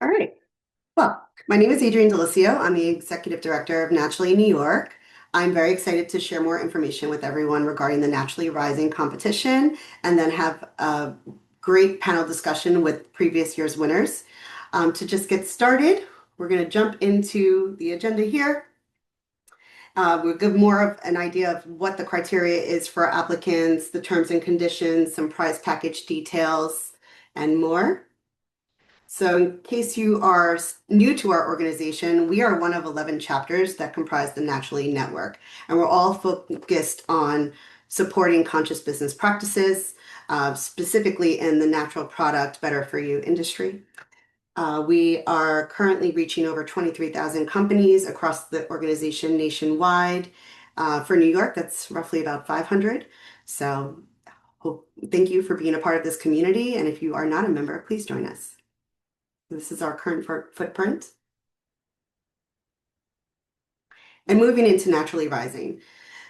All right. Well, my name is Adrienne Delicio. I'm the Executive Director of Naturally New York. I'm very excited to share more information with everyone regarding the Naturally Rising competition and then have a great panel discussion with previous year's winners. To just get started, we're going to jump into the agenda here. We'll give more of an idea of what the criteria is for applicants, the terms and conditions, some prize package details, and more. So in case you are new to our organization, we are one of 11 chapters that comprise the Naturally Network, and we're all focused on supporting conscious business practices, specifically in the natural product, better for you industry. We are currently reaching over 23,000 companies across the organization nationwide. For New York, that's roughly about 500. So thank you for being a part of this community, and if you are not a member, please join us. This is our current footprint. And moving into Naturally Rising.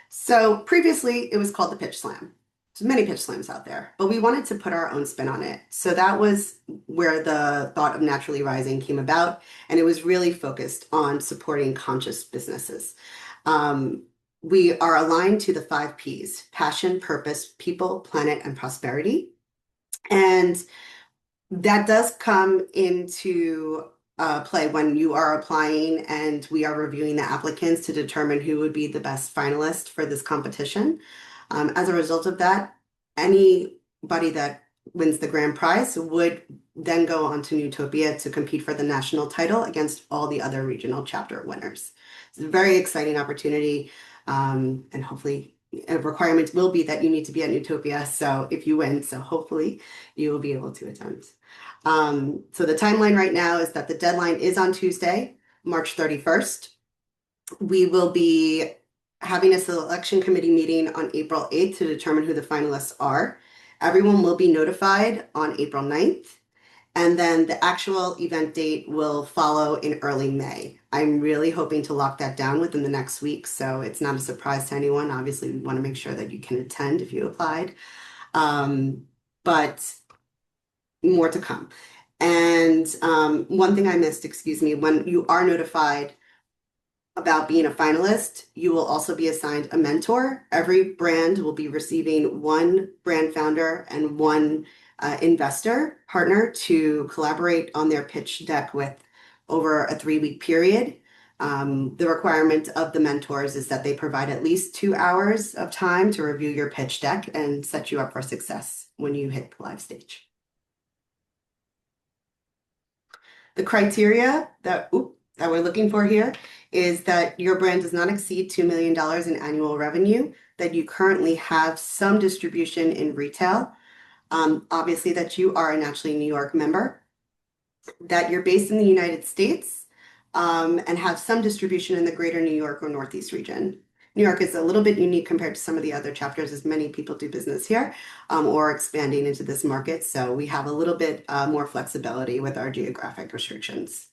So previously it was called the Pitch Slam. There's many pitch slams out there, but we wanted to put our own spin on it. So that was where the thought of Naturally Rising came about. And it was really focused on supporting conscious businesses. We are aligned to the 5 Ps: passion, purpose, people, planet, and prosperity. And that does come into play when you are applying and we are reviewing the applicants to determine who would be the best finalist for this competition. As a result of that, anybody that wins the grand prize would then go on to Newtopia to compete for the national title against all the other regional chapter winners. It's a very exciting opportunity, and hopefully a requirement will be that you need to be at Newtopia. So if you win, so hopefully you will be able to attend. So the timeline right now is that the deadline is on Tuesday, March 31st. We will be having a selection committee meeting on April 8th to determine who the finalists are. Everyone will be notified on April 9th. And then the actual event date will follow in early May. I'm really hoping to lock that down within the next week, so it's not a surprise to anyone. Obviously, we want to make sure that you can attend if you applied, but more to come. And one thing I missed, excuse me, when you are notified about being a finalist, you will also be assigned a mentor. Every brand will be receiving one brand founder and one investor partner to collaborate on their pitch deck with over a 3-week period. The requirement of the mentors is that they provide at least 2 hours of time to review your pitch deck and set you up for success when you hit the live stage. The criteria that we're looking for here is that your brand does not exceed $2 million in annual revenue, that you currently have some distribution in retail, obviously that you are a Naturally New York member, that you're based in the United States, and have some distribution in the greater New York or Northeast region. New York is a little bit unique compared to some of the other chapters, as many people do business here or expanding into this market. So we have a little bit more flexibility with our geographic restrictions.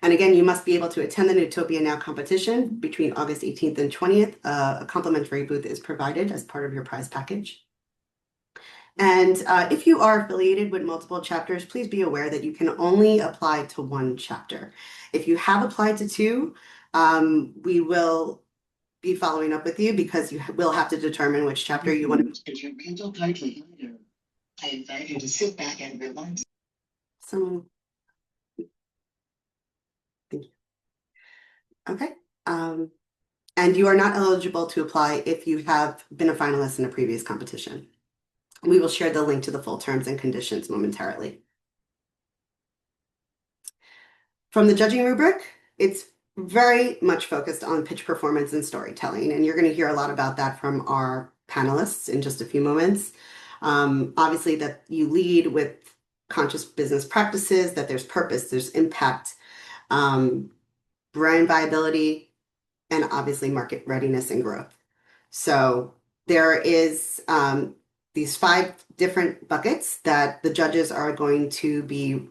And again, you must be able to attend the Newtopia Now competition between August 18th and 20th. A complimentary booth is provided as part of your prize package. And if you are affiliated with multiple chapters, please be aware that you can only apply to one chapter. If you have applied to 2, we will be following up with you because you will have to determine which chapter you want to. If you're Randall Tightly, I invite you to sit back and relax. Thank you. Okay. And you are not eligible to apply if you have been a finalist in a previous competition. We will share the link to the full terms and conditions momentarily. From the judging rubric, it's very much focused on pitch performance and storytelling, and you're going to hear a lot about that from our panelists in just a few moments. Obviously, that you lead with conscious business practices, that there's purpose, there's impact, brand viability, and obviously market readiness and growth. So there is these 5 different buckets that the judges are going to be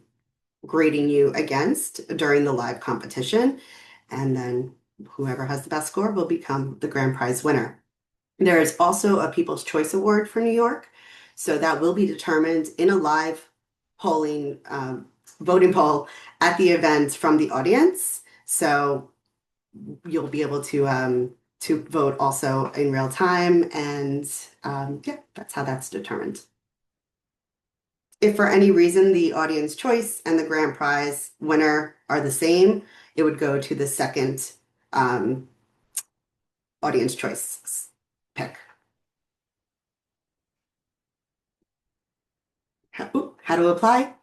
grading you against during the live competition. And then whoever has the best score will become the grand prize winner. There is also a People's Choice Award for New York. So that will be determined in a live polling voting poll at the event from the audience. So you'll be able to vote also in real time, and yeah, that's how that's determined. If for any reason the audience choice and the grand prize winner are the same, it would go to the second um, audience choice pick. How to apply?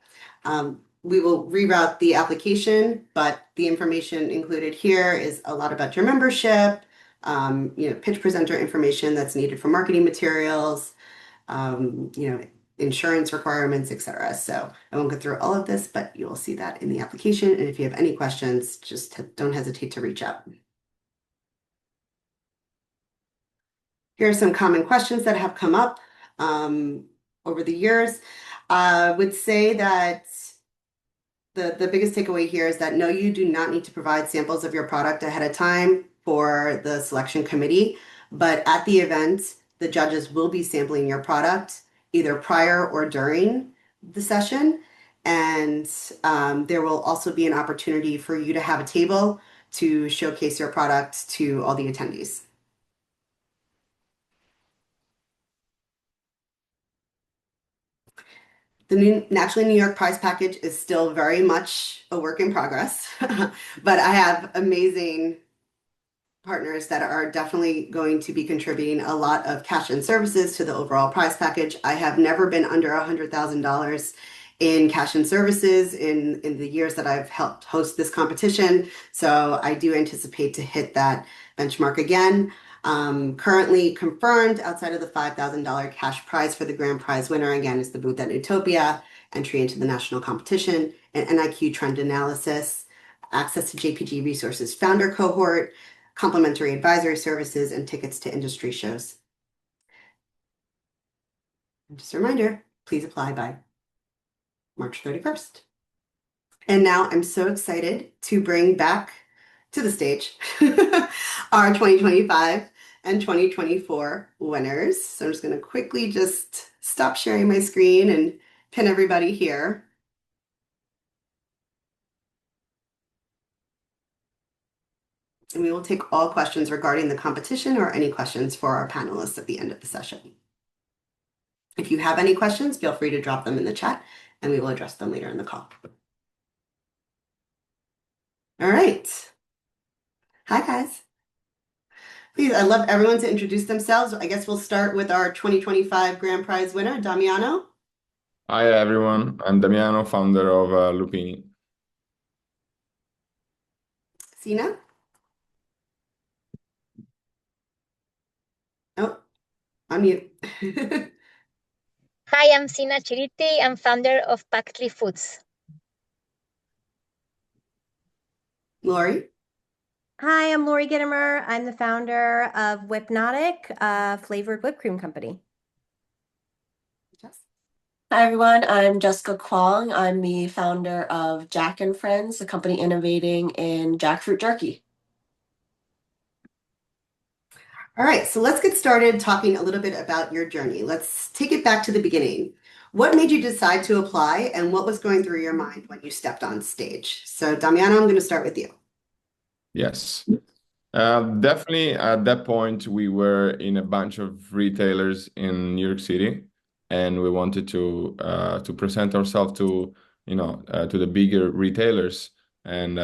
We will reroute the application, but the information included here is a lot about your membership, pitch presenter information that's needed for marketing materials, insurance requirements, etc. So I won't go through all of this, but you'll see that in the application. And if you have any questions, just don't hesitate to reach out. Here are some common questions that have come up over the years. I would say that the biggest takeaway here is that no, you do not need to provide samples of your product ahead of time for the selection committee, but at the event, the judges will be sampling your product either prior or during the session. And there will also be an opportunity for you to have a table to showcase your product to all the attendees. The Naturally New York prize package is still very much a work in progress, but I have amazing partners that are definitely going to be contributing a lot of cash and services to the overall prize package. I have never been under $100,000 in cash and services in the years that I've helped host this competition. So I do anticipate to hit that benchmark again. Currently confirmed outside of the $5,000 cash prize for the grand prize winner, again, is the booth at Newtopia, entry into the national competition, and NIQ trend analysis, access to JPG Resources founder cohort, complimentary advisory services, and tickets to industry shows. And just a reminder, please apply by March 31st. And now I'm so excited to bring back to the stage our 2025 and 2024 winners. So I'm just going to quickly just stop sharing my screen and pin everybody here. And we will take all questions regarding the competition or any questions for our panelists at the end of the session. If you have any questions, feel free to drop them in the chat and we will address them later in the call. All right. Hi, guys. Please, I'd love everyone to introduce themselves. I guess we'll start with our 2025 grand prize winner, Damiano. Hi everyone, I'm Damiano, founder of Lupini. Sina? Oh, unmute. Hi, I'm Sina Chiriti. I'm founder of pacakge Foods. Lori? Hi, I'm Lori Gittimer. I'm the founder of Whipnotic, a flavored whipped cream company. Jess? Hi everyone, I'm Jessica Kwong. I'm the founder of Jack and Friends, a company innovating in jackfruit jerky. All right, so let's get started talking a little bit about your journey. Let's take it back to the beginning. What made you decide to apply and what was going through your mind when you stepped on stage? So Damiano, I'm going to start with you. Yes. Definitely at that point, we were in a bunch of retailers in New York City, and we wanted to present ourselves to to the bigger retailers, and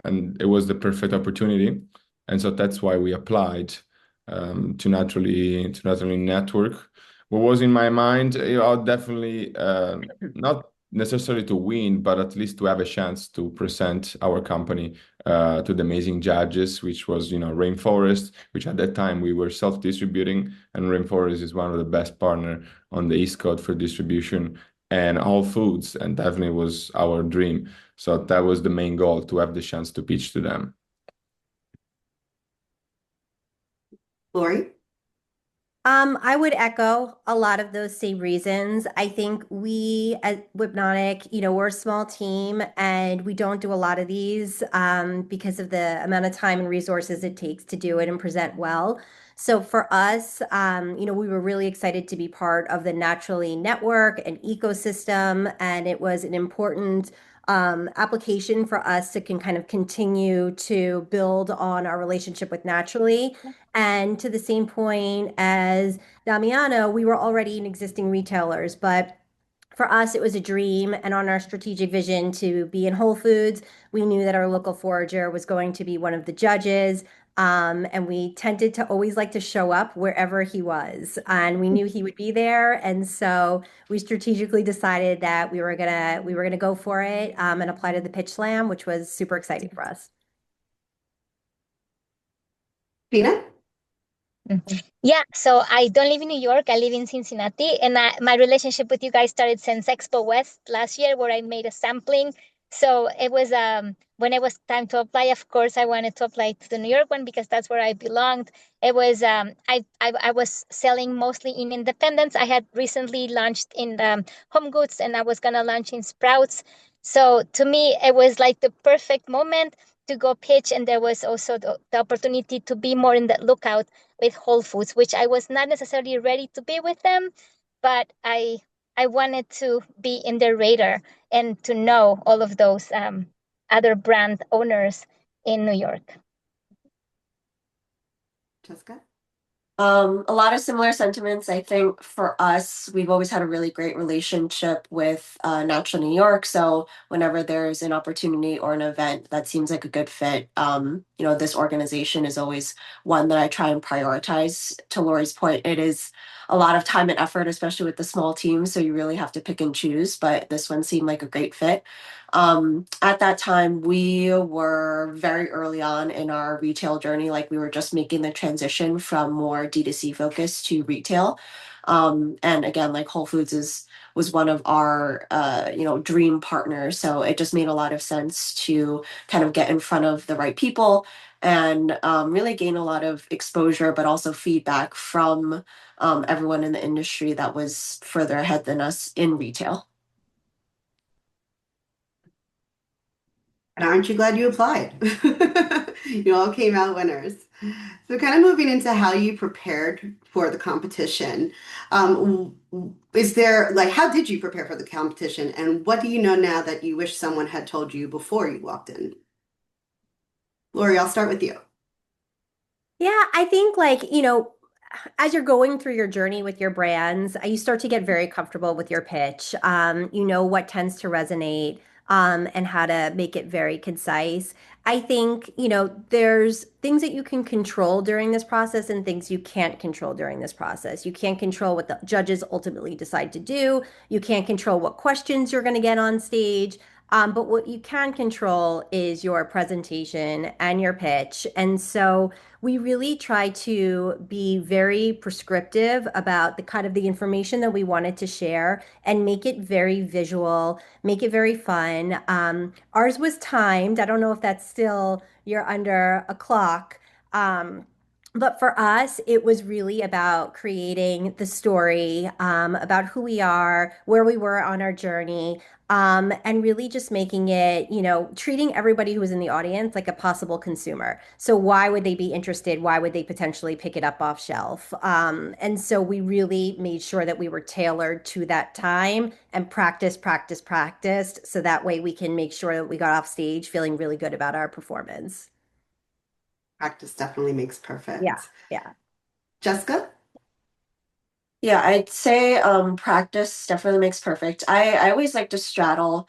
it was the perfect opportunity, and so that's why we applied to naturally network. What was in my mind, definitely not necessarily to win, but at least to have a chance to present our company to the amazing judges, which was, Rainforest, which at that time we were self-distributing, and Rainforest is one of the best partner on the East Coast for distribution, and Whole Foods, and definitely was our dream. So that was the main goal, to have the chance to pitch to them. Lori? I would echo a lot of those same reasons. I think we at Whipnotic, we're a small team and we don't do a lot of these because of the amount of time and resources it takes to do it and present well. So for us, we were really excited to be part of the Naturally network and ecosystem, and it was an important application for us to kind of continue to build on our relationship with Naturally. And to the same point as Damiano, we were already in existing retailers, but for us, it was a dream. And on our strategic vision to be in Whole Foods, we knew that our local forager was going to be one of the judges. And we tended to always like to show up wherever he was. And we knew he would be there. And so we strategically decided that we were gonna go for it and apply to the Pitch Slam, which was super exciting for us. Tina? Yeah, so I don't live in New York. I live in Cincinnati, and my relationship with you guys started since Expo West last year, where I made a sampling. So it was when it was time to apply. Of course, I wanted to apply to the New York one because that's where I belonged. It was I was selling mostly in independents. I had recently launched in Home Goods, and I was gonna launch in Sprouts. So to me, it was like the perfect moment to go pitch, and there was also the opportunity to be more in the lookout with Whole Foods, which I was not necessarily ready to be with them, but I wanted to be in their radar and to know all of those other brand owners in New York. Jessica? A lot of similar sentiments. I think for us, we've always had a really great relationship with Natural New York. So whenever there's an opportunity or an event that seems like a good fit, this organization is always one that I try and prioritize. To Lori's point, it is a lot of time and effort, especially with the small team. So you really have to pick and choose. But this one seemed like a great fit. At that time, we were very early on in our retail journey. Like we were just making the transition from more D2C focus to retail. And again, like Whole Foods was one of our dream partners. So it just made a lot of sense to kind of get in front of the right people and really gain a lot of exposure, but also feedback from everyone in the industry that was further ahead than us in retail. And aren't you glad you applied? You all came out winners. So, kind of moving into how you prepared for the competition. Is there, like, how did you prepare for the competition? And what do you know now that you wish someone had told you before you walked in? Lori, I'll start with you. Yeah, I think as you're going through your journey with your brands, you start to get very comfortable with your pitch. You know what tends to resonate, and how to make it very concise. I think, there's things that you can control during this process and things you can't control during this process. You can't control what the judges ultimately decide to do. You can't control what questions you're going to get on stage. But what you can control is your presentation and your pitch. And so we really try to be very prescriptive about the kind of the information that we wanted to share and make it very visual, make it very fun. Ours was timed. I don't know if that's still you're under a clock. But for us, it was really about creating the story, about who we are, where we were on our journey, and really just making it, treating everybody who was in the audience like a possible consumer. So why would they be interested? Why would they potentially pick it up off shelf? And so we really made sure that we were tailored to that time and practiced, so that way we can make sure that we got off stage feeling really good about our performance. Practice definitely makes perfect. Yeah, yeah. Jessica? Yeah, I'd say practice definitely makes perfect. I always like to straddle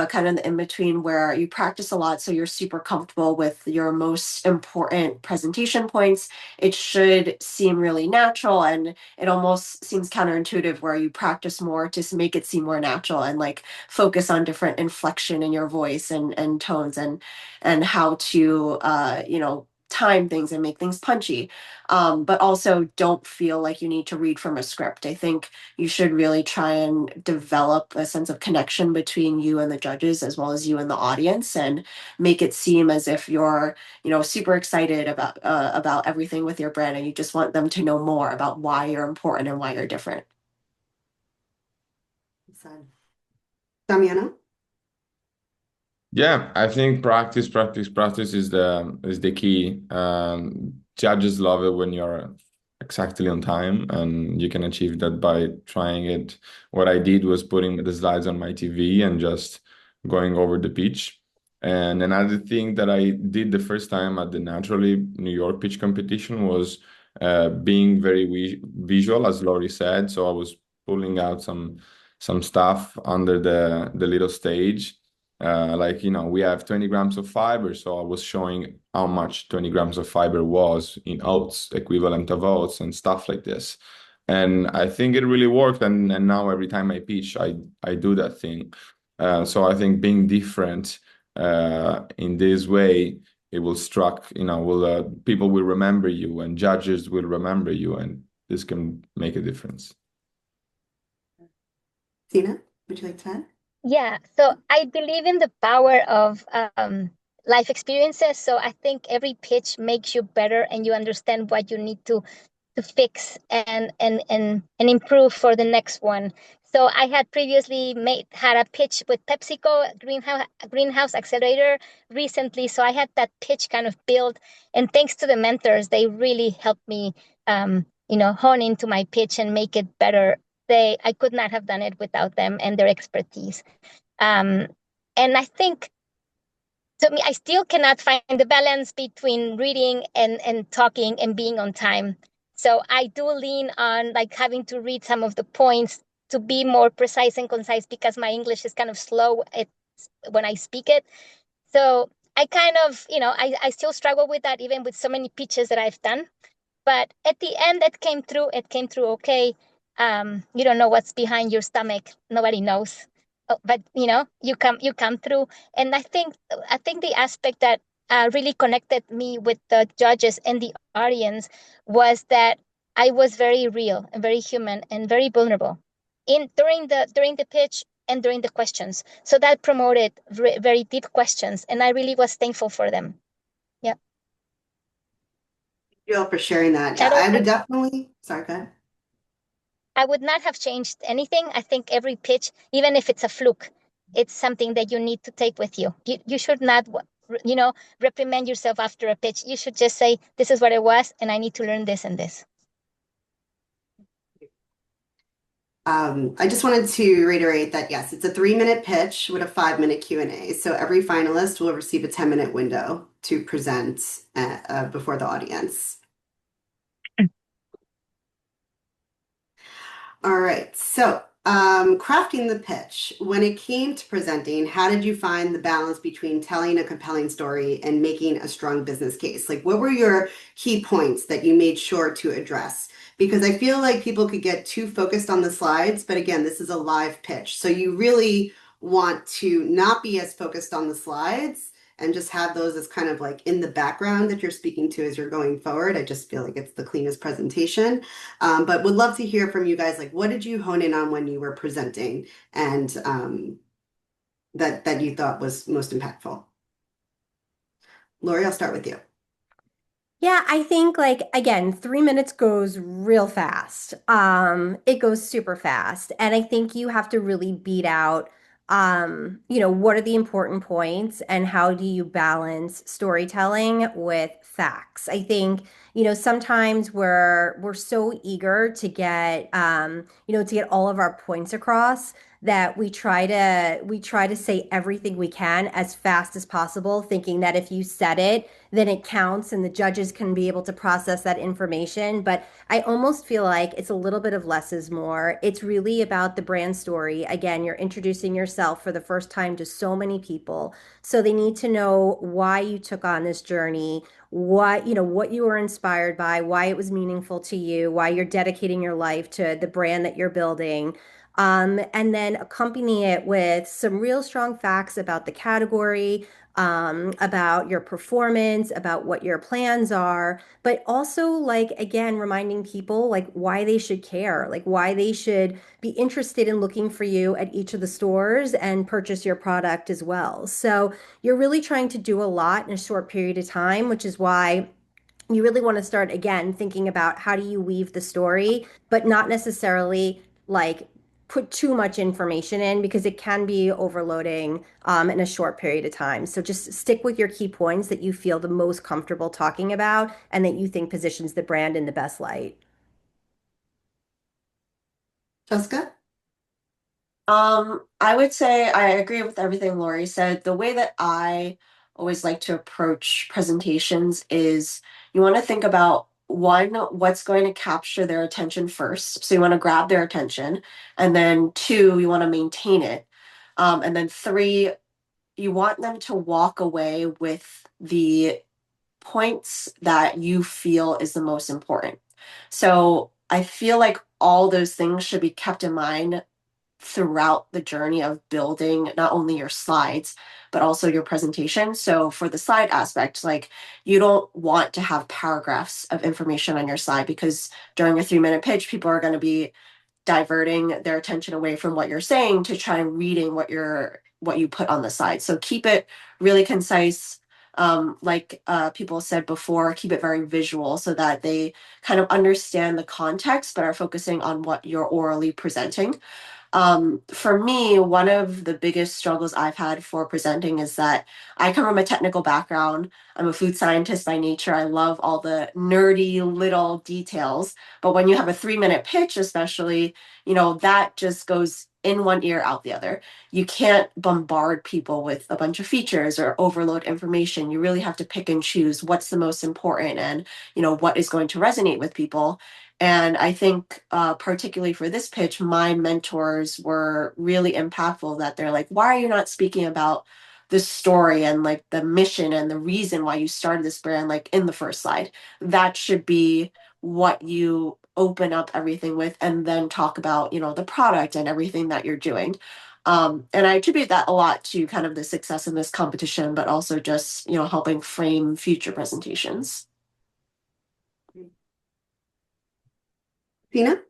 kind of the in between where you practice a lot, so you're super comfortable with your most important presentation points. It should seem really natural, and it almost seems counterintuitive where you practice more to make it seem more natural and like focus on different inflection in your voice and tones and how to time things and make things punchy, but also don't feel like you need to read from a script. I think you should really try and develop a sense of connection between you and the judges as well as you and the audience, and make it seem as if you're, super excited about everything with your brand, and you just want them to know more about why you're important and why you're different. Damiano? Yeah, I think practice is the key. Judges love it when you're exactly on time, and you can achieve that by trying it. What I did was putting the slides on my TV and just going over the pitch. And another thing that I did the first time at the Naturally New York pitch competition was being very visual, as Laurie said. So I was pulling out some stuff under the little stage. Like, we have 20 grams of fiber. So I was showing how much 20 grams of fiber was in oats, equivalent of oats and stuff like this. And I think it really worked. And now every time I pitch, I do that thing. So I think being different in this way, it will struck, people will remember you and judges will remember you, and this can make a difference. Tina, would you like to add? Yeah, so I believe in the power of life experiences. So I think every pitch makes you better and you understand what you need to fix and improve for the next one. So I had previously had a pitch with PepsiCo greenhouse accelerator recently. So I had that pitch kind of built, and thanks to the mentors, they really helped me hone into my pitch and make it better. I could not have done it without them and their expertise. And I think, to me, I still cannot find the balance between reading and talking and being on time. So I do lean on like having to read some of the points to be more precise and concise because my English is kind of slow when I speak it. So I kind of, I still struggle with that even with so many pitches that I've done. But at the end, it came through okay. You don't know what's behind your stomach. Nobody knows. But you come through. And I think the aspect that really connected me with the judges and the audience was that I was very real and very human and very vulnerable during the pitch and during the questions. So that promoted very deep questions, and I really was thankful for them. Yeah. Thank you all for sharing that. Yeah, I would definitely, sorry, go ahead. I would not have changed anything. I think every pitch, even if it's a fluke, it's something that you need to take with you. You should not, reprimand yourself after a pitch. You should just say, this is what it was, and I need to learn this and this. I just wanted to reiterate that, yes, it's a 3-minute pitch with a 5-minute Q&A. So every finalist will receive a 10-minute window to present before the audience. All right, so crafting the pitch. When it came to presenting, how did you find the balance between telling a compelling story and making a strong business case? Like, what were your key points that you made sure to address? Because I feel like people could get too focused on the slides, but again, this is a live pitch. So you really want to not be as focused on the slides and just have those as kind of like in the background that you're speaking to as you're going forward. I just feel like it's the cleanest presentation. But would love to hear from you guys, like what did you hone in on when you were presenting and that you thought was most impactful? Lori, I'll start with you. Yeah, I think like again, 3 minutes goes real fast. It goes super fast. And I think you have to really beat out what are the important points and how do you balance storytelling with facts? I think, sometimes we're so eager to get to get all of our points across that we try to say everything we can as fast as possible, thinking that if you said it, then it counts and the judges can be able to process that information. But I almost feel like it's a little bit of less is more. It's really about the brand story. Again, you're introducing yourself for the first time to so many people. So they need to know why you took on this journey, what you were inspired by, why it was meaningful to you, why you're dedicating your life to the brand that you're building. And then accompany it with some real strong facts about the category, about your performance, about what your plans are, but also like, again, reminding people like why they should care, like why they should be interested in looking for you at each of the stores and purchase your product as well. So you're really trying to do a lot in a short period of time, which is why you really want to start again thinking about how do you weave the story, but not necessarily like put too much information in because it can be overloading in a short period of time. So just stick with your key points that you feel the most comfortable talking about and that you think positions the brand in the best light. Jessica? I would say I agree with everything Lori said. The way that I always like to approach presentations is you want to think about one, what's going to capture their attention first. So you want to grab their attention. And then two, you want to maintain it. And then three, you want them to walk away with the points that you feel is the most important. So I feel like all those things should be kept in mind throughout the journey of building not only your slides but also your presentation. So for the slide aspect, like you don't want to have paragraphs of information on your slide because during a 3-minute pitch people are going to be diverting their attention away from what you're saying to try and reading what you put on the side. So keep it really concise. Like people said before, keep it very visual so that they kind of understand the context but are focusing on what you're orally presenting. For me, one of the biggest struggles I've had for presenting is that I come from a technical background. I'm a food scientist by nature. I love all the nerdy little details. But when you have a 3-minute pitch, especially, that just goes in one ear, out the other. You can't bombard people with a bunch of features or overload information. You really have to pick and choose what's the most important and, what is going to resonate with people. And I think, particularly for this pitch, my mentors were really impactful that they're like, why are you not speaking about the story and like the mission and the reason why you started this brand, like in the first slide? That should be what you open up everything with and then talk about, the product and everything that you're doing. And I attribute that a lot to kind of the success in this competition, but also just, helping frame future presentations. Tina?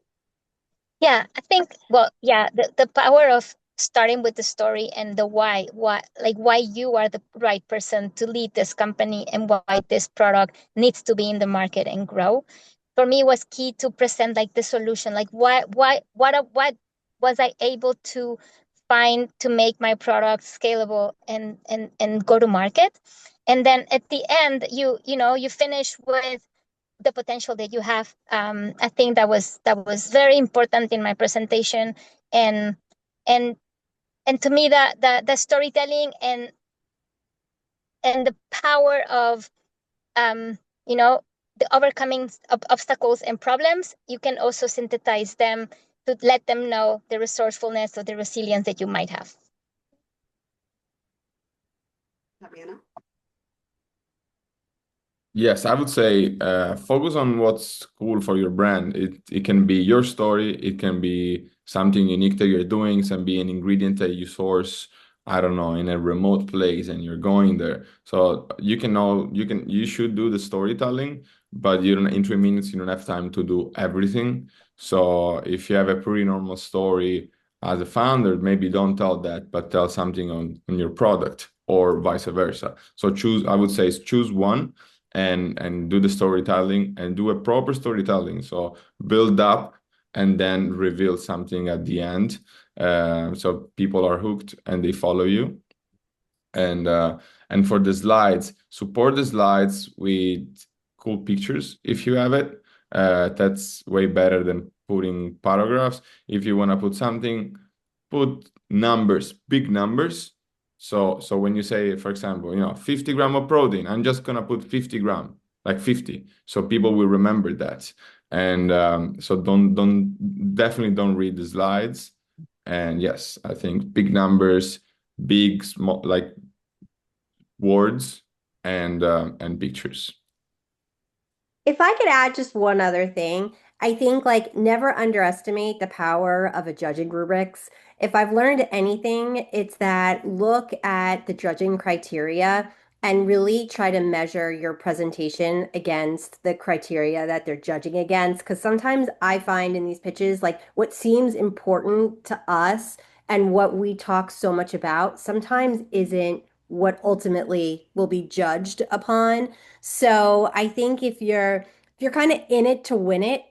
Yeah, I think, well, yeah, the power of starting with the story and the why you are the right person to lead this company and why this product needs to be in the market and grow. For me, was key to present like the solution, like what was I able to find to make my product scalable and go to market. And then at the end, you finish with the potential that you have. I think that was very important in my presentation, and and and to me the storytelling and the power of um, you know the overcoming of obstacles and problems. You can also synthesize them to let them know the resourcefulness or the resilience that you might have. Fabiana? Yes, I would say focus on what's cool for your brand. It can be your story, it can be something unique that you're doing, it can be an ingredient that you source, I don't know, in a remote place and you're going there. So you should do the storytelling, but you don't in 3 minutes you don't have time to do everything. So if you have a pretty normal story as a founder, maybe don't tell that, but tell something on your product or vice versa. So I would say choose one and do the storytelling and do a proper storytelling. So build up and then reveal something at the end. So people are hooked and they follow you. And for the slides, support the slides with cool pictures if you have it. That's way better than putting paragraphs. If you want to put something, put numbers, big numbers. So when you say, for example, 50 gram of protein, I'm just gonna put 50 gram, like 50. So people will remember that. And so definitely don't read the slides. And yes, I think big numbers, big, small, like words and pictures. If I could add just one other thing, I think like never underestimate the power of a judging rubrics. If I've learned anything, it's that look at the judging criteria and really try to measure your presentation against the criteria that they're judging against. Because sometimes I find in these pitches, like what seems important to us and what we talk so much about sometimes isn't what ultimately will be judged upon. So I think if you're kind of in it to win it,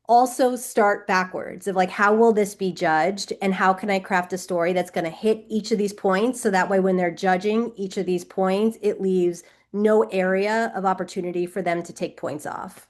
also start backwards of like how will this be judged and how can I craft a story that's going to hit each of these points so that way when they're judging each of these points, it leaves no area of opportunity for them to take points off.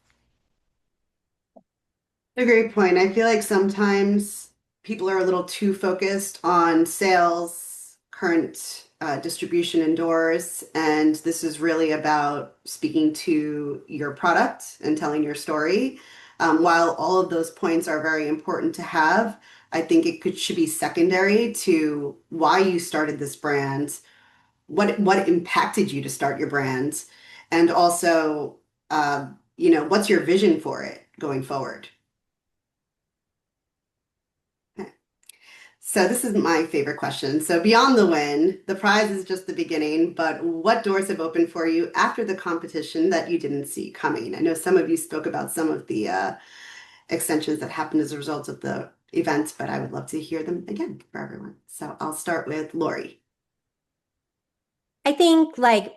A great point. I feel like sometimes people are a little too focused on sales, current distribution indoors, and this is really about speaking to your product and telling your story. While all of those points are very important to have, I think should be secondary to why you started this brand, what impacted you to start your brand, and also, what's your vision for it going forward? So this is my favorite question. So beyond the win, the prize is just the beginning, but what doors have opened for you after the competition that you didn't see coming? I know some of you spoke about some of the extensions that happened as a result of the event, but I would love to hear them again for everyone. So I'll start with Lori. I think like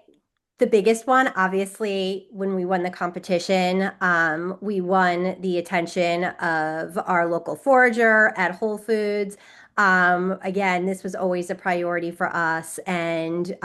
the biggest one, obviously, when we won the competition, we won the attention of our local forager at Whole Foods. Again, this was always a priority for us. And,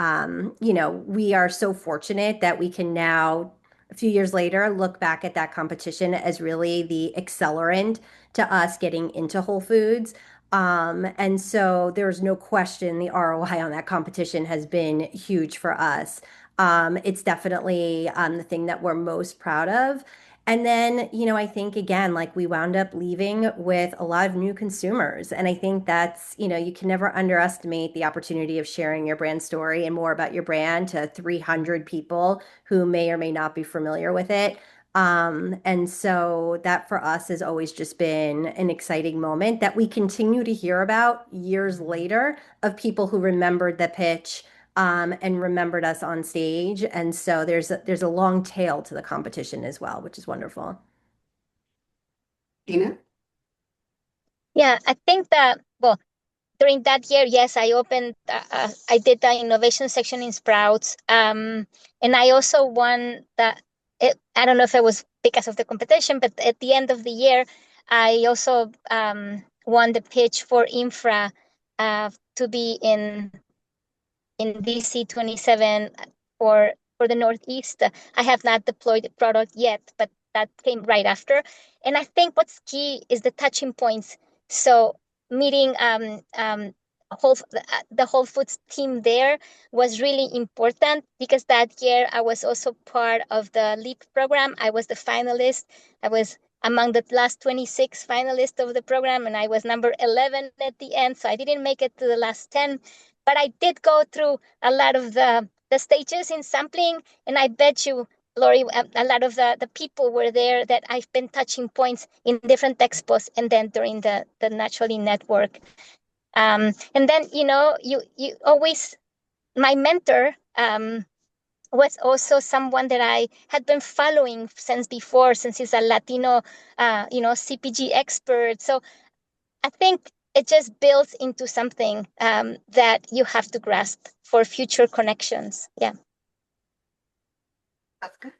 we are so fortunate that we can now, a few years later, look back at that competition as really the accelerant to us getting into Whole Foods. And so there's no question the ROI on that competition has been huge for us. It's definitely the thing that we're most proud of. And then, I think again, like we wound up leaving with a lot of new consumers. And I think that's, you can never underestimate the opportunity of sharing your brand story and more about your brand to 300 people who may or may not be familiar with it. And so that for us has always just been an exciting moment that we continue to hear about years later of people who remembered the pitch and remembered us on stage. And so there's a long tail to the competition as well, which is wonderful. Dina? Yeah, I think that, well, during that year, yes, I did the innovation section in Sprouts. And I also won I don't know if it was because of the competition, but at the end of the year, I also won the pitch for infra to be in DC 27 for the Northeast. I have not deployed the product yet, but that came right after. And I think what's key is the touching points. So meeting the Whole Foods team there was really important because that year I was also part of the LEAP program. I was the finalist. I was among the last 26 finalists of the program, and I was number 11 at the end. So I didn't make it to the last 10, but I did go through a lot of the stages in sampling, and I bet you, Lori, a lot of the people were there that I've been touching points in different expos and then during the Naturally Network. And then, you always, my mentor was also someone that I had been following since before, since he's a Latino, CPG expert. So I think it just builds into something that you have to grasp for future connections. Yeah. That's good.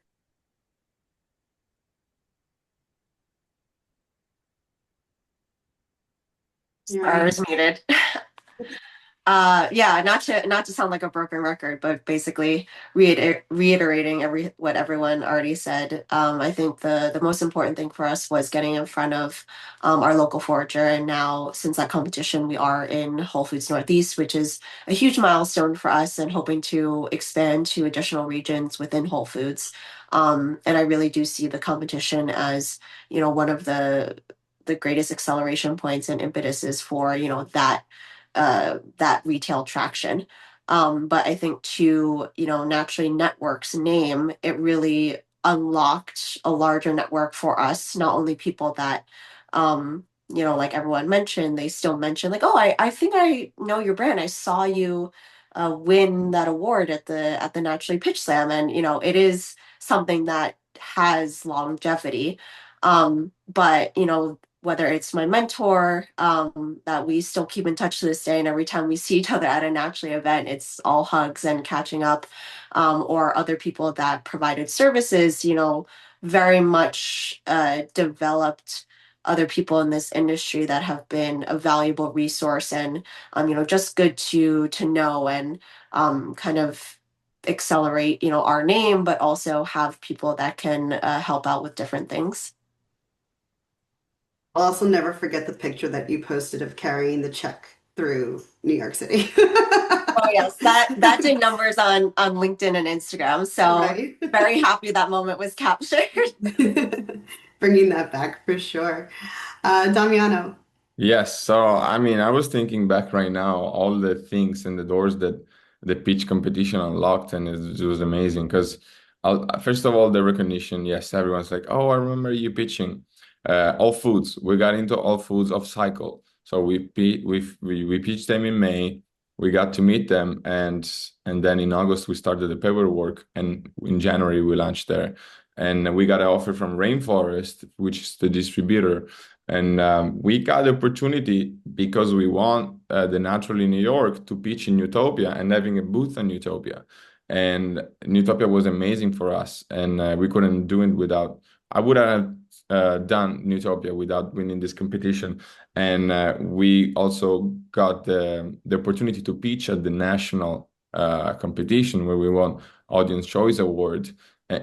I was muted. Yeah, not to sound like a broken record, but basically reiterating what everyone already said. I think the most important thing for us was getting in front of our local forager, and now since that competition, we are in Whole Foods Northeast, which is a huge milestone for us, and hoping to expand to additional regions within Whole Foods. And I really do see the competition as one of the greatest acceleration points and impetuses for that retail traction. But I think to, Naturally Network's name, it really unlocked a larger network for us, not only people that, like everyone mentioned, they still mention like, oh, I think I know your brand. I saw you win that award at the Naturally Pitch Slam. And, it is something that has longevity. But, whether it's my mentor that we still keep in touch to this day, and every time we see each other at a Naturally event, it's all hugs and catching up, or other people that provided services, very much developed other people in this industry that have been a valuable resource, and just good to know, and kind of accelerate our name, but also have people that can help out with different things. I'll also never forget the picture that you posted of carrying the check through New York City. Oh yes, that did numbers on LinkedIn and Instagram. So Right? very happy that moment was captured. Bringing that back for sure. Damiano. Yes, so I mean, I was thinking back right now, all the things and the doors that the pitch competition unlocked, and it was amazing because, first of all, the recognition. Yes, everyone's like, "Oh, I remember you pitching." All Foods, we got into All Foods off cycle, so we pitched them in May. We got to meet them, and then in August we started the paperwork, and in January we launched there, and we got an offer from Rainforest, which is the distributor. And we got the opportunity because we won the Naturally New York to pitch in Newtopia and having a booth in Newtopia. And Newtopia was amazing for us. And we couldn't do it without, I would have done Newtopia without winning this competition. And we also got the opportunity to pitch at the national competition where we won Audience Choice Award,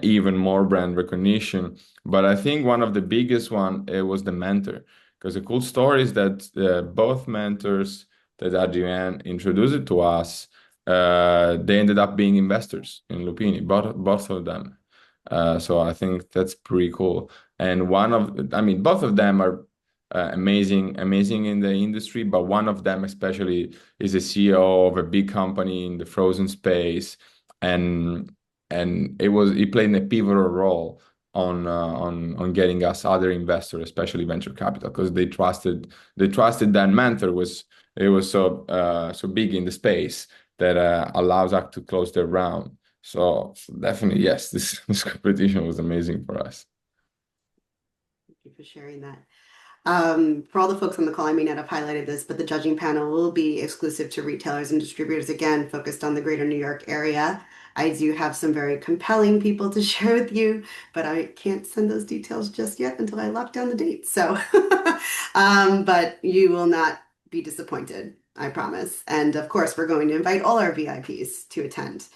even more brand recognition. But I think one of the biggest one was the mentor, because the cool story is that both mentors that Adrienne introduced it to us, they ended up being investors in Lupini, both of them. So I think that's pretty cool. And I mean, both of them are amazing in the industry, but one of them especially is a CEO of a big company in the frozen space, and he played a pivotal role on getting us other investors, especially venture capital, because they trusted that mentor was so big in the space that allows us to close the round. So definitely yes, this competition was amazing for us. Thank you for sharing that. For all the folks on the call, I may not have highlighted this, but the judging panel will be exclusive to retailers and distributors, again, focused on the greater New York area. I do have some very compelling people to share with you, but I can't send those details just yet until I lock down the date. So, but you will not be disappointed, I promise. And of course, we're going to invite all our VIPs to attend,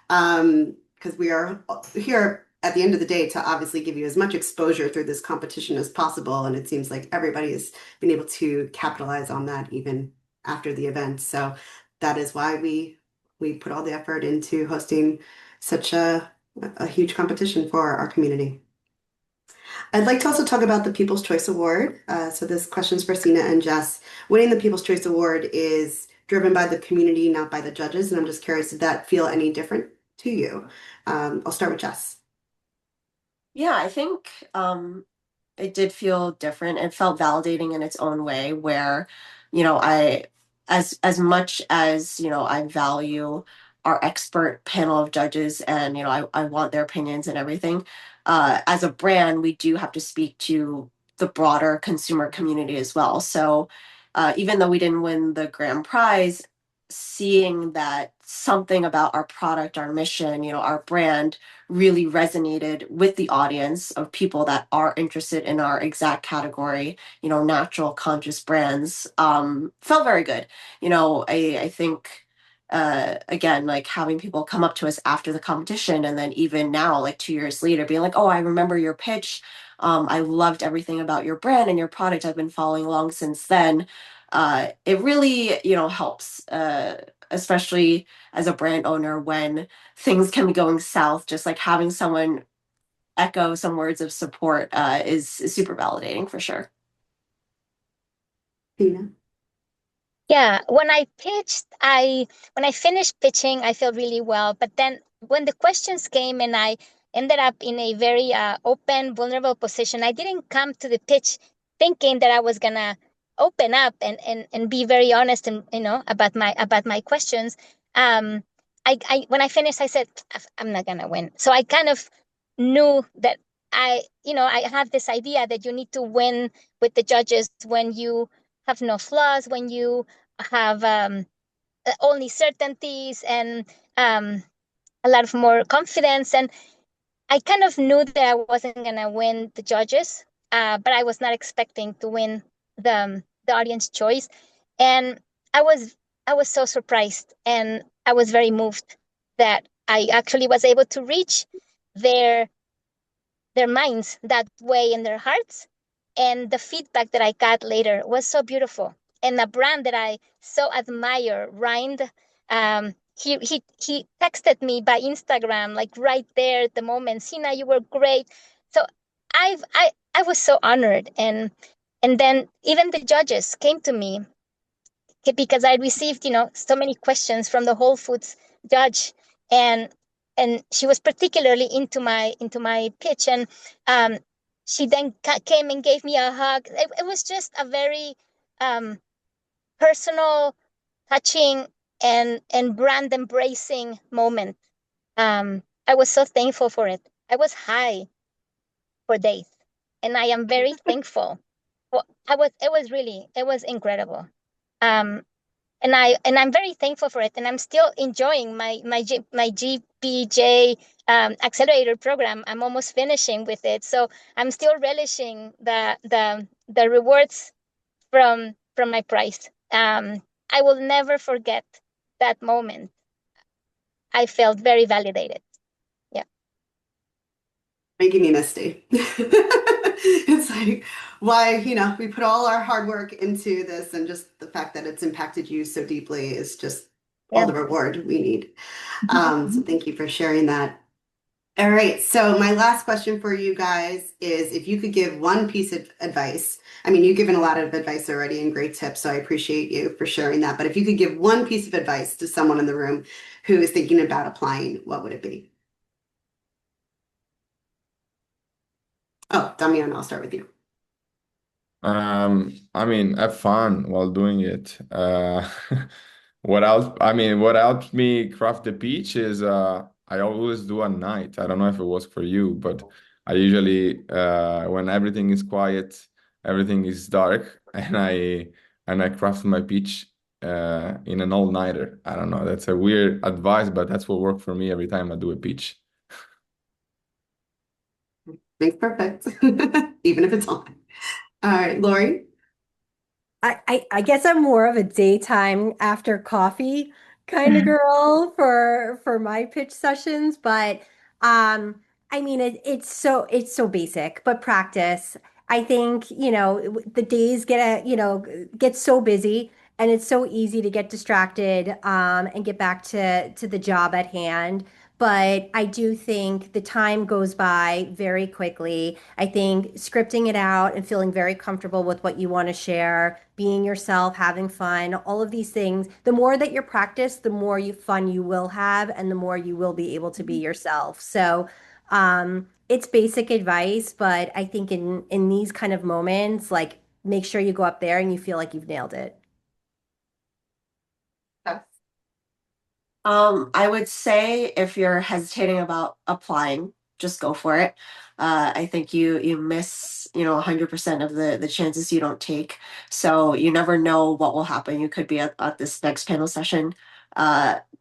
because we are here at the end of the day to obviously give you as much exposure through this competition as possible. And it seems like everybody has been able to capitalize on that even after the event. So that is why we put all the effort into hosting such a huge competition for our community. I'd like to also talk about the People's Choice Award. So this question's for Sina and Jess. Winning the People's Choice Award is driven by the community, not by the judges. And I'm just curious, did that feel any different to you? I'll start with Jess. Yeah, I think it did feel different. It felt validating in its own way where, I as much as, I value our expert panel of judges and, I want their opinions and everything. As a brand, we do have to speak to the broader consumer community as well. So even though we didn't win the grand prize, seeing that something about our product, our mission, our brand really resonated with the audience of people that are interested in our exact category, natural conscious brands, felt very good. I think again, like having people come up to us after the competition and then even now, like 2 years later, being like, oh, I remember your pitch. I loved everything about your brand and your product. I've been following along since then. It really, helps, especially as a brand owner when things can be going south. Just like having someone echo some words of support is super validating for sure. Tina? Yeah, when I finished pitching, I felt really well. But then when the questions came and I ended up in a very open, vulnerable position, I didn't come to the pitch thinking that I was gonna open up and be very honest and about my questions. I when I finished, I said I'm not gonna win. So I kind of knew that I have this idea that you need to win with the judges when you have no flaws, when you have only certainties and a lot of more confidence. And I kind of knew that I wasn't gonna win the judges, but I was not expecting to win the audience choice. And I was so surprised, and I was very moved that I actually was able to reach their minds that way in their hearts. And the feedback that I got later was so beautiful. And a brand that I so admire, Rind, he texted me by Instagram, like right there at the moment, Sina, you were great. So I was so honored. And then even the judges came to me because I received, so many questions from the Whole Foods judge, and she was particularly into my pitch, and she then came and gave me a hug. It was just a very um, personal, touching, and brand embracing moment. I was so thankful for it. I was high for days, and I am very thankful. Well, it was incredible. Um, and I'm very thankful for it, and I'm still enjoying my GPJ accelerator program. I'm almost finishing with it, so I'm still relishing the rewards from my prize. I will never forget that moment. I felt very validated. Yeah. Making me misty. It's like why, we put all our hard work into this, and just the fact that it's impacted you so deeply is just all Yeah. the reward we need. So thank you for sharing that. All right, so my last question for you guys is if you could give one piece of advice. I mean, you've given a lot of advice already and great tips, so I appreciate you for sharing that. But if you could give one piece of advice to someone in the room who is thinking about applying, what would it be? Oh, Damian, I'll start with you. I mean, have fun while doing it. What else? I mean, what helped me craft the pitch is I always do at night. I don't know if it was for you, but I usually when everything is quiet, everything is dark, and I craft my pitch in an all-nighter. I don't know. That's a weird advice, but that's what worked for me every time I do a pitch. Makes perfect, even if it's on. All right, Lori. I guess I'm more of a daytime after coffee kind of girl for my pitch sessions, but I mean it's so basic, but practice. I think, the days get so busy, and it's so easy to get distracted and get back to the job at hand. But I do think the time goes by very quickly. I think scripting it out and feeling very comfortable with what you want to share, being yourself, having fun, all of these things, the more that you practice, the more fun you will have, and the more you will be able to be yourself. So, it's basic advice, but I think in these kind of moments, like, make sure you go up there and you feel like you've nailed it. I would say if you're hesitating about applying, just go for it. I think you miss, 100% of the chances you don't take. So you never know what will happen. You could be at this next panel session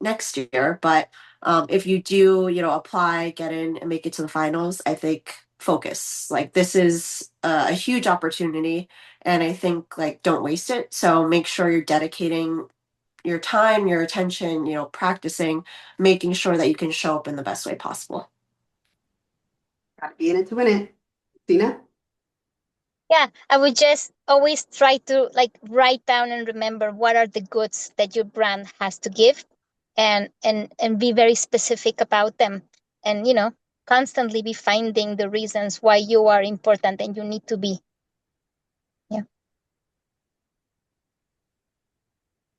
next year. But if you do, apply, get in, and make it to the finals, I think focus. Like, this is a huge opportunity, and I think, like, don't waste it. So make sure you're dedicating your time, your attention, practicing, making sure that you can show up in the best way possible. Gotta be in it to win it. Dina? Yeah, I would just always try to like write down and remember what are the goods that your brand has to give, and be very specific about them, and constantly be finding the reasons why you are important and you need to be. Yeah.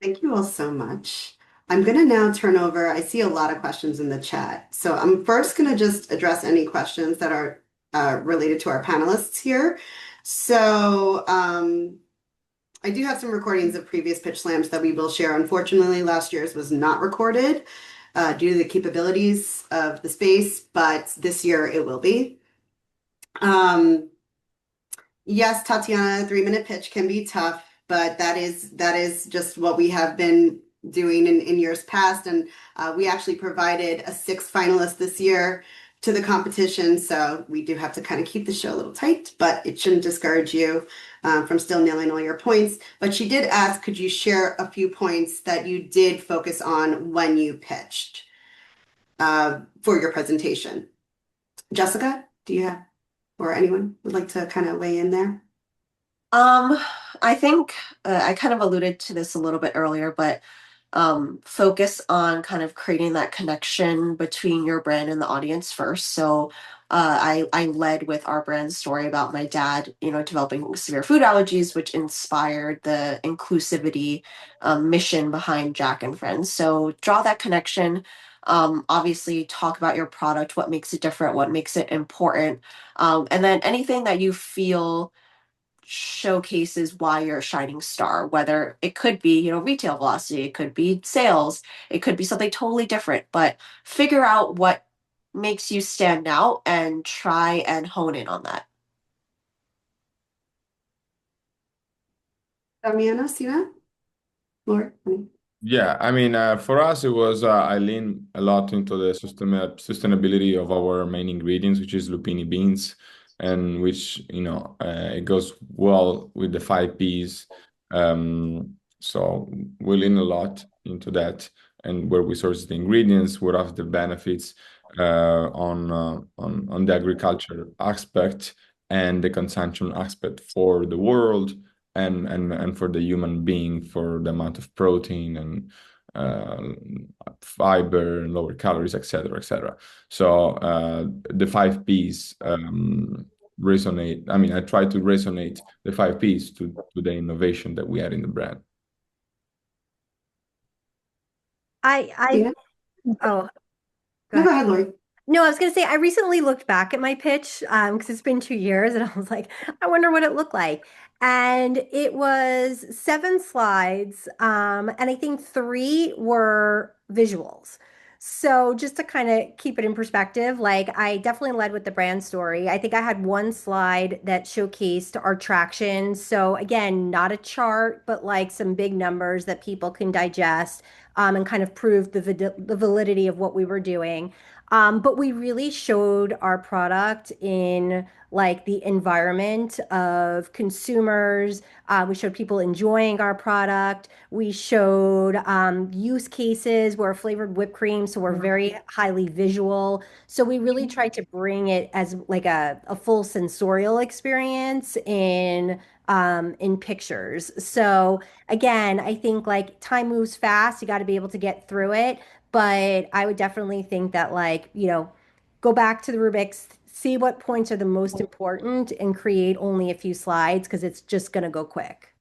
Thank you all so much. I'm going to now turn over. I see a lot of questions in the chat. So I'm first going to just address any questions that are related to our panelists here. So I do have some recordings of previous pitch slams that we will share. Unfortunately, last year's was not recorded due to the capabilities of the space, but this year it will be. Yes, Tatiana, 3-minute pitch can be tough, but that is just what we have been doing in years past. And we actually provided a 6th finalist this year to the competition. So we do have to kind of keep the show a little tight, but it shouldn't discourage you from still nailing all your points. But she did ask, could you share a few points that you did focus on when you pitched for your presentation? Jessica, do you have, or anyone would like to kind of weigh in there? I think I kind of alluded to this a little bit earlier, but focus on kind of creating that connection between your brand and the audience first. So I led with our brand story about my dad, developing severe food allergies, which inspired the inclusivity mission behind Jack and Friends. So draw that connection. Obviously, talk about your product, what makes it different, what makes it important, and then anything that you feel showcases why you're a shining star, whether it could be, retail velocity, it could be sales, it could be something totally different, but figure out what makes you stand out and try and hone in on that. Damiana, Sina, Laura, honey. Yeah, I mean, for us, it was I lean a lot into the sustainability of our main ingredients, which is lupini beans, and which, it goes well with the 5 Ps. So we lean a lot into that, and where we source the ingredients, what are the benefits on the agriculture aspect and the consumption aspect for the world and for the human being, for the amount of protein and uh, fiber and lower calories, etc., etc. So the 5 Ps resonate. I mean, I try to resonate the 5 Ps to the innovation that we had in the brand. I Sina? oh, go No, go ahead. ahead, Lori. No, I was going to say, I recently looked back at my pitch because it's been 2 years, and I was like, I wonder what it looked like. And it was 7 slides, and I think three were visuals. So just to kind of keep it in perspective, like I definitely led with the brand story. I think I had one slide that showcased our traction. So again, not a chart, but like some big numbers that people can digest, and kind of prove the validity of what we were doing. But we really showed our product in like the environment of consumers. We showed people enjoying our product. We showed use cases where flavored whipped cream, so we're very highly visual. So we really tried to bring it as like a full sensorial experience in pictures. So again, I think like time moves fast. You got to be able to get through it. But I would definitely think that, like, go back to the rubrics, see what points are the most important, and create only a few slides because it's just going to go quick.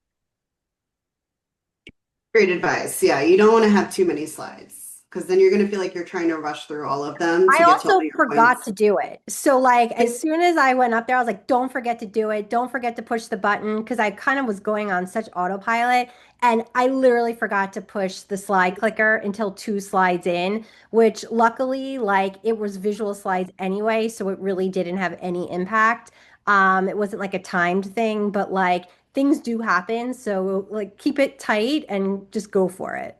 Great advice. Yeah, you don't want to have too many slides because then you're going to feel like you're trying to rush through all of them I to get to all also your forgot points. to do it. So, like, as soon as I went up there, I was like, don't forget to do it. Don't forget to push the button because I kind of was going on such autopilot. And I literally forgot to push the slide clicker until 2 slides in, which luckily, like, it was visual slides anyway. So it really didn't have any impact. It wasn't like a timed thing, but like, things do happen. So, like, keep it tight and just go for it.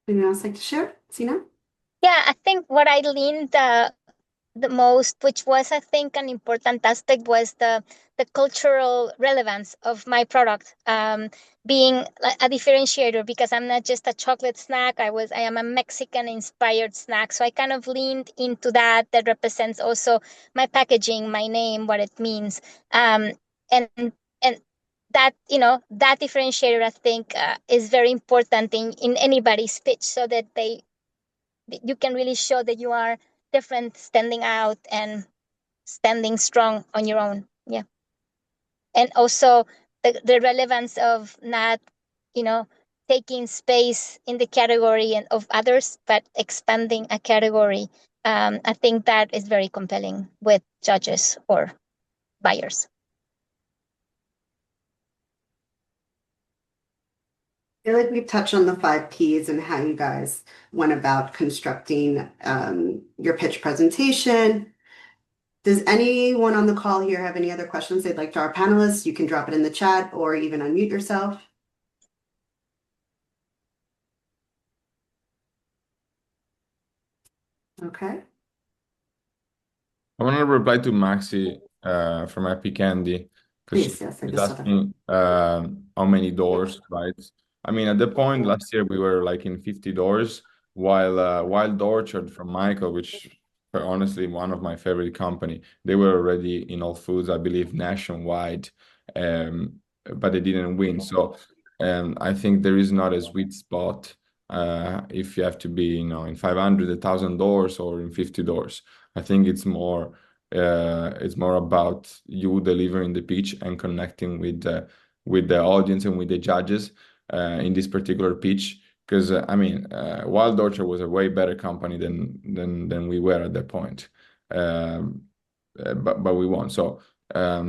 Anyone else like to share? Sina? Yeah, I think what I leaned the most, which was I think an important aspect, was the cultural relevance of my product, being a differentiator because I'm not just a chocolate snack. I am a Mexican inspired snack, so I kind of leaned into that. That represents also my packaging, my name, what it means, and that that differentiator I think is very important in anybody's pitch, so that you can really show that you are different, standing out, and standing strong on your own. Yeah. And also the relevance of not, you know, taking space in the category and of others, but expanding a category. I think that is very compelling with judges or buyers. I feel like we've touched on the 5 Ps and how you guys went about constructing your pitch presentation. Does anyone on the call here have any other questions they'd like to our panelists? You can drop it in the chat or even unmute yourself. Okay. I want to reply to Maxi from Epic Candy because Please, yes, I she's just saw that. asking how many doors, right? I mean, at the point last year we were like in 50 doors, while Wild Orchard from Michael, which if honestly one of my favorite company. They were already in all foods, I believe, nationwide, but they didn't win. So I think there is not a sweet spot if you have to be, you know, in 500, 1,000 doors or in 50 doors. I think it's more about you delivering the pitch and connecting with the audience and with the judges in this particular pitch. Because I mean, Wild Orchard was a way better company than we were at that point, but we won. So I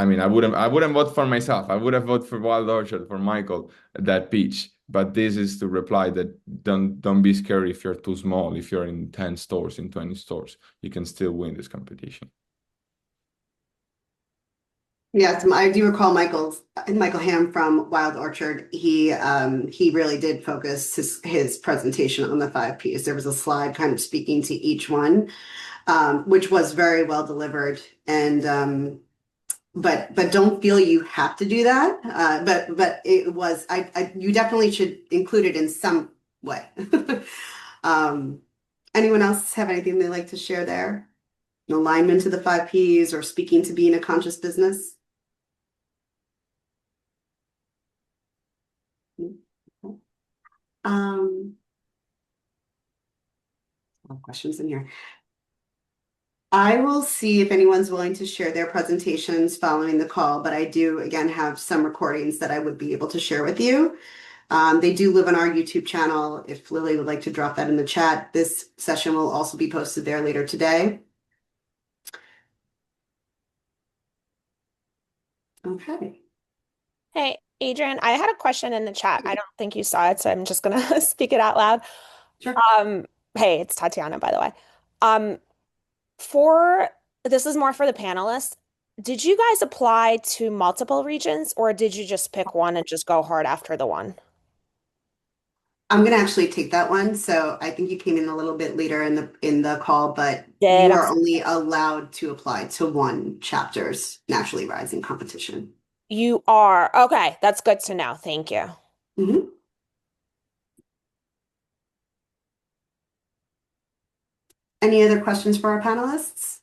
mean, I wouldn't vote for myself. I would have voted for Wild Orchard for Michael at that pitch. But this is to reply that don't be scared if you're too small. If you're in 10 stores, in 20 stores, you can still win this competition. Yes, I do recall Michael Ham from Wild Orchard. He really did focus his presentation on the 5 Ps. There was a slide kind of speaking to each one, which was very well delivered. And but don't feel you have to do that. But it was you definitely should include it in some way. Anyone else have anything they'd like to share there? An alignment to the 5 Ps or speaking to being a conscious business? Questions in here. I will see if anyone's willing to share their presentations following the call, but I do again have some recordings that I would be able to share with you. They do live on our YouTube channel. If Lily would like to drop that in the chat, this session will also be posted there later today. Okay. Hey, Adrian, I had a question in the chat. I don't think you saw it, so I'm just gonna speak it out loud. Sure. Hey, it's Tatiana, by the way. This is more for the panelists. Did you guys apply to multiple regions, or did you just pick one and just go hard after the one? I'm gonna actually take that one. So I think you came in a little bit later in the call, but you Did are only allowed to apply to one chapter's Naturally Rising competition. You are. Okay, that's good to know. Thank you. Mhm. Any other questions for our panelists?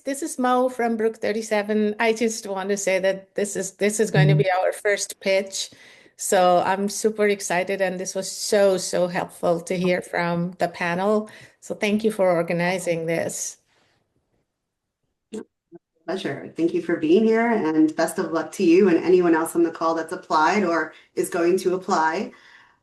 This is Mo from Brook 37. I just want to say that this is going to be our first pitch. So I'm super excited, and this was so helpful to hear from the panel. So thank you for organizing this. Pleasure. Thank you for being here, and best of luck to you and anyone else on the call that's applied or is going to apply.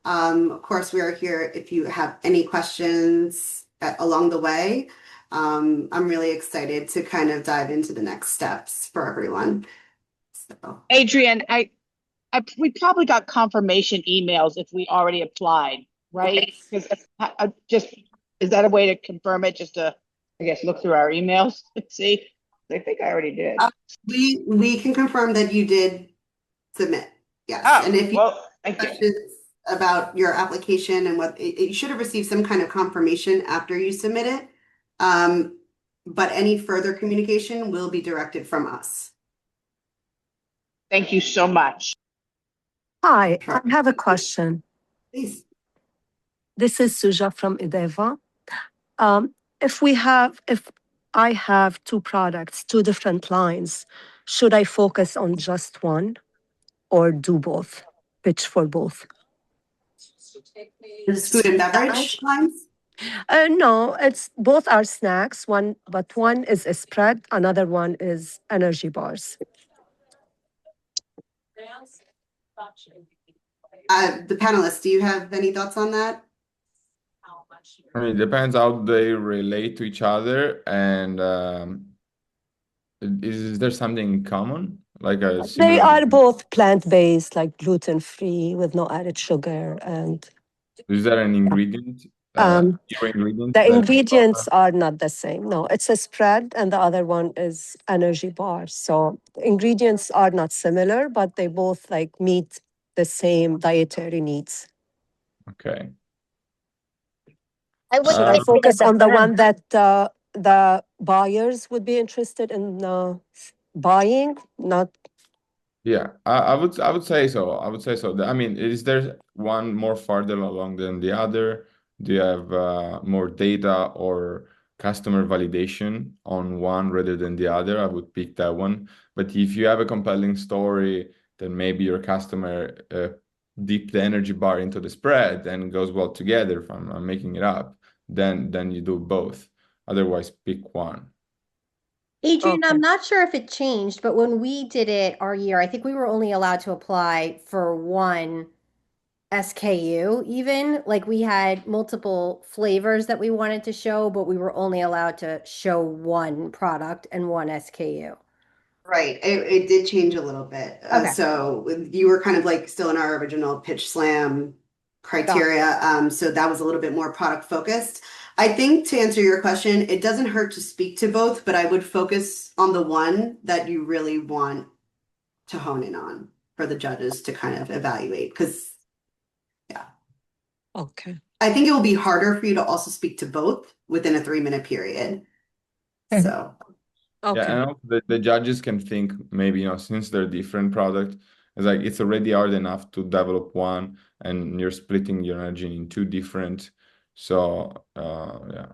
Of course, we are here if you have any questions along the way. I'm really excited to kind of dive into the next steps for everyone. So. Adrian, we probably got confirmation emails if we already applied, right? Because is that a way to confirm it? Just to, I guess, look through our emails and see. I think I already did. We can confirm that you did submit. Yes. Oh, and if you have questions about your application and what you should have received some kind of confirmation after you submit it. But any further communication will be directed from us. Thank you so much. Hi, I have a question. Please. This is Suja from Ideva. If I have 2 products, 2 different lines, should I focus on just one or do both? Pitch for both? Is food and beverage lines? No, both are snacks. But one is a spread, another one is energy bars. The panelists, do you have any thoughts on that? I mean, it depends how they relate to each other, and is there something in common? Like a They similar. are both plant-based, like gluten-free with no added sugar. And Is there an ingredient? Your ingredient? the ingredients are not the same. No, it's a spread, and the other one is energy bars. So the ingredients are not similar, but they both like meet the same dietary needs. Okay. Should I focus on the one that the buyers would be interested in buying? Not. Yeah, I would say so. I would say so. I mean, is there one more farther along than the other? Do you have more data or customer validation on one rather than the other? I would pick that one. But if you have a compelling story, then maybe your customer dip the energy bar into the spread and it goes well together. If I'm making it up, then you do both. Otherwise, pick one. Adrian, Okay. I'm not sure if it changed, but when we did it our year, I think we were only allowed to apply for one SKU, even. Like we had multiple flavors that we wanted to show, but we were only allowed to show one product and one SKU. Right. It did change a little bit. Okay. So you were kind of like still in our original pitch slam criteria. So that was a little bit more product focused. I think to answer your question, it doesn't hurt to speak to both, but I would focus on the one that you really want to hone in on for the judges to kind of evaluate. Because Okay. I think it will be harder for you to also speak to both within a 3-minute period. So Okay. Yeah, and also the judges can think maybe, since they're different product, it's like it's already hard enough to develop one and you're splitting your energy in two different. So yeah.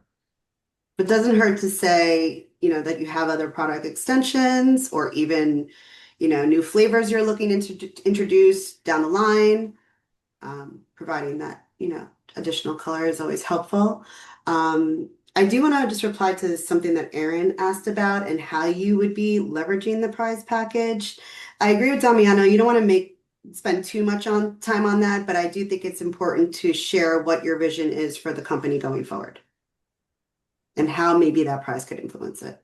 it doesn't hurt to say, that you have other product extensions or even, new flavors you're looking to introduce down the line. Providing that, additional color is always helpful. I do want to just reply to something that Erin asked about and how you would be leveraging the prize package. I agree with Damiano. You don't want to spend too much time on that, but I do think it's important to share what your vision is for the company going forward and how maybe that prize could influence it.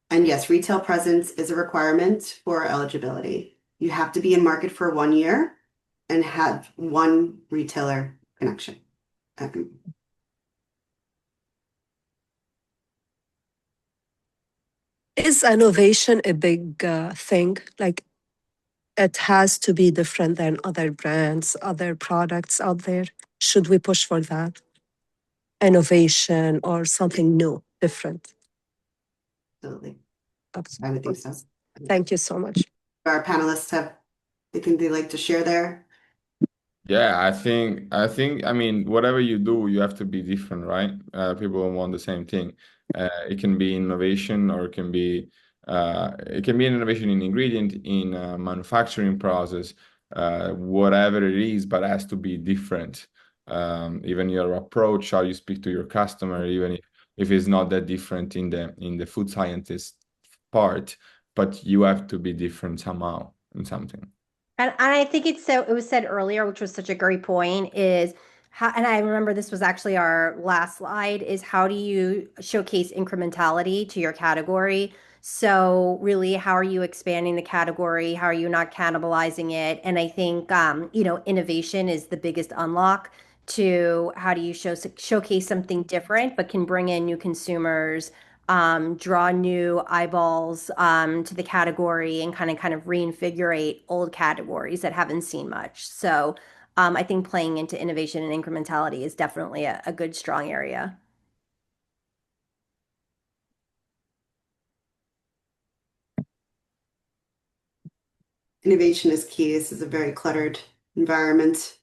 And yes, retail presence is a requirement for eligibility. You have to be in market for 1 year and have one retailer connection. Is innovation a big thing? Like it has to be different than other brands, other products out there. Should we push for that? Innovation or something new, different? Absolutely. Absolutely. I would think so. Thank you so much. Our panelists have anything they'd like to share there? Yeah, I mean, whatever you do, you have to be different, right? People don't want the same thing. It can be innovation or it can be an innovation in ingredient, in manufacturing process, whatever it is, but it has to be different. Even your approach, how you speak to your customer, even if it's not that different in the food scientist part, but you have to be different somehow in something. And I think it was said earlier, which was such a great point, is how, and I remember this was actually our last slide, is how do you showcase incrementality to your category? So really, how are you expanding the category? How are you not cannibalizing it? And I think, innovation is the biggest unlock to how do you showcase something different, but can bring in new consumers, draw new eyeballs to the category and kind of reinvigorate old categories that haven't seen much. So I think playing into innovation and incrementality is definitely a good, strong area. Innovation is key. This is a very cluttered environment.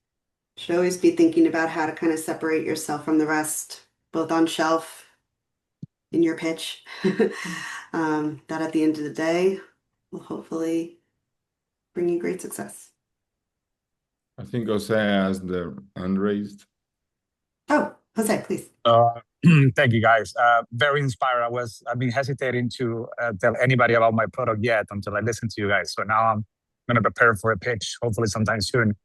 Should always be thinking about how to kind of separate yourself from the rest, both on shelf, in your pitch. That at the end of the day will hopefully bring you great success. I think Jose has the hand raised. Oh, Jose, please. Thank you, guys. Very inspired. I've been hesitating to tell anybody about my product yet until I listened to you guys. So now I'm going to prepare for a pitch, hopefully sometime soon.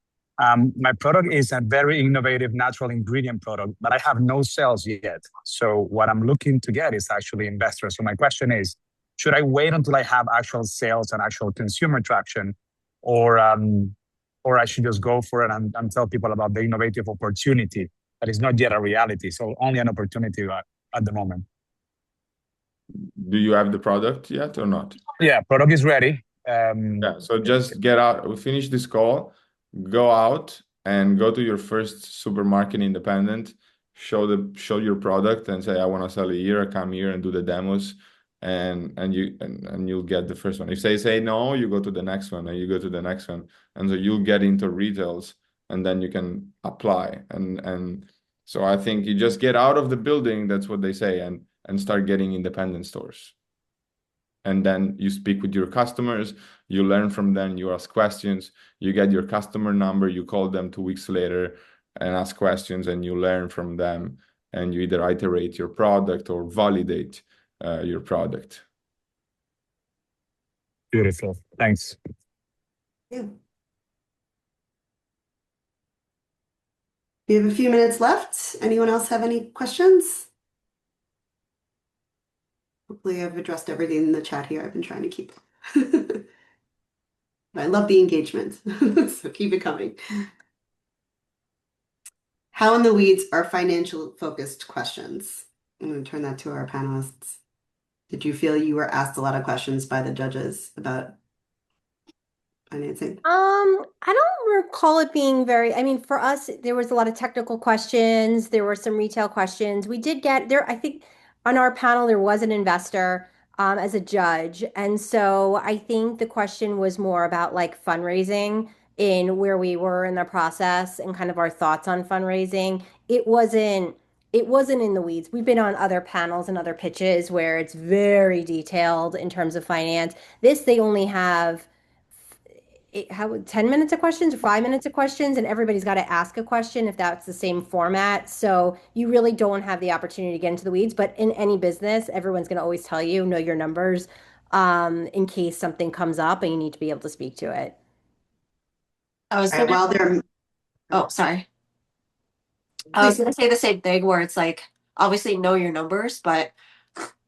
My product is a very innovative natural ingredient product, but I have no sales yet. So what I'm looking to get is actually investors. So my question is, should I wait until I have actual sales and actual consumer traction, or I should just go for it and tell people about the innovative opportunity that is not yet a reality, so only an opportunity at the moment? Do you have the product yet or not? Yeah, product is ready. Yeah, so just get out, we finish this call, go out and go to your first supermarket independent, show your product and say, I want to sell it here, I come here and do the demos, and you'll get the first one. If they say no, you go to the next one and you go to the next one. And so you'll get into retails and then you can apply. And so I think you just get out of the building, that's what they say, and start getting independent stores. And then you speak with your customers, you learn from them, you ask questions, you get your customer number, you call them 2 weeks later and ask questions, and you learn from them, and you either iterate your product or validate your product. Beautiful. Thanks. Yeah. We have a few minutes left. Anyone else have any questions? Hopefully I've addressed everything in the chat here. I've been trying to keep. I love the engagement, so keep it coming. How in the weeds are financial focused questions? I'm going to turn that to our panelists. Did you feel you were asked a lot of questions by the judges about financing? I don't recall it being very, I mean, for us, there was a lot of technical questions. There were some retail questions. We did get there, I think on our panel, there was an investor as a judge. And so I think the question was more about like fundraising in where we were in the process and kind of our thoughts on fundraising. It wasn't in the weeds. We've been on other panels and other pitches where it's very detailed in terms of finance. This, they only have 10 minutes of questions or 5 minutes of questions, and everybody's got to ask a question if that's the same format. So you really don't have the opportunity to get into the weeds. But in any business, everyone's going to always tell you, know your numbers, in case something comes up and you need to be able to speak to it. I was All right, gonna, while they're oh, sorry. I was please. gonna say the same thing where it's like obviously know your numbers, but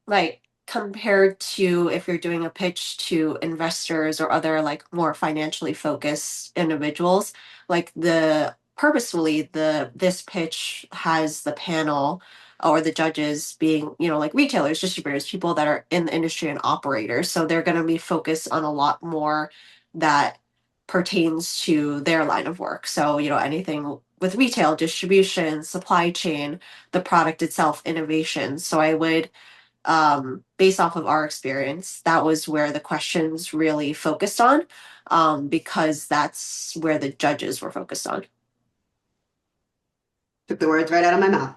like compared to if you're doing a pitch to investors or other like more financially focused individuals, like the purposefully this pitch has the panel or the judges being, you know, like retailers, distributors, people that are in the industry and operators. So they're gonna be focused on a lot more that pertains to their line of work. So, you know, anything with retail, distribution, supply chain, the product itself, innovation. So I would, based off of our experience, that was where the questions really focused on, because that's where the judges were focused on. Took the words right out of my mouth.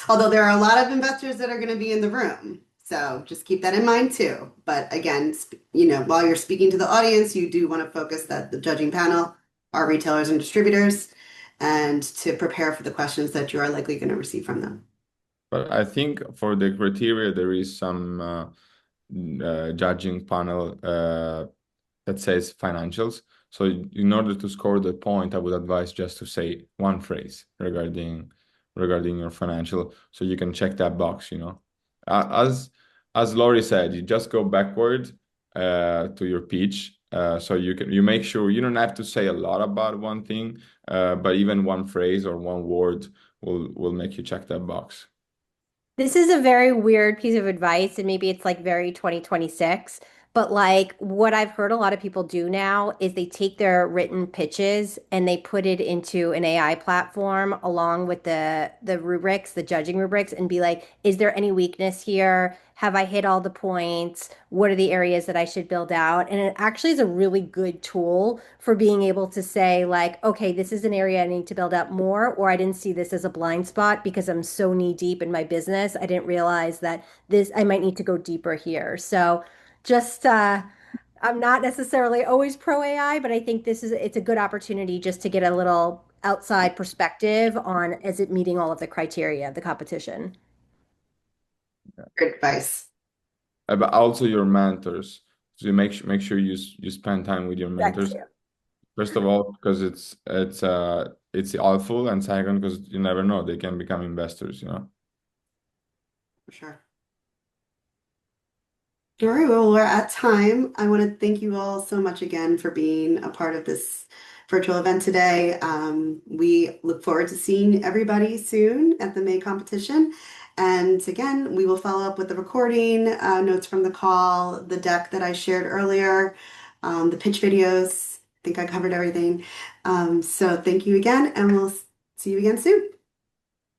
Although there are a lot of investors that are going to be in the room. So just keep that in mind too. But again, you know, while you're speaking to the audience, you do want to focus that the judging panel are retailers and distributors, and to prepare for the questions that you are likely going to receive from them. But I think for the criteria, there is some judging panel that says financials. So in order to score the point, I would advise just to say one phrase regarding your financial, so you can check that box, you know. As Laurie said, you just go backward to your pitch. So you make sure you don't have to say a lot about one thing, but even one phrase or one word will make you check that box. This is a very weird piece of advice, and maybe it's like very 2026. But like what I've heard a lot of people do now is they take their written pitches and they put it into an AI platform along with the rubrics, the judging rubrics, and be like, is there any weakness here? Have I hit all the points? What are the areas that I should build out? And it actually is a really good tool for being able to say, like, okay, this is an area I need to build out more, or I didn't see this as a blind spot because I'm so knee deep in my business. I didn't realize that I might need to go deeper here. So just I'm not necessarily always pro AI, but I think it's a good opportunity just to get a little outside perspective on, is it meeting all of the criteria of the competition? Good advice. But also your mentors. So you make sure you spend time with your mentors. First of all, because it's helpful, and second, because you never know, they can become investors, you know. For sure. All right, well, we're at time. I want to thank you all so much again for being a part of this virtual event today. We look forward to seeing everybody soon at the May competition. And again, we will follow up with the recording, notes from the call, the deck that I shared earlier, the pitch videos. I think I covered everything. So thank you again, and we'll see you again soon.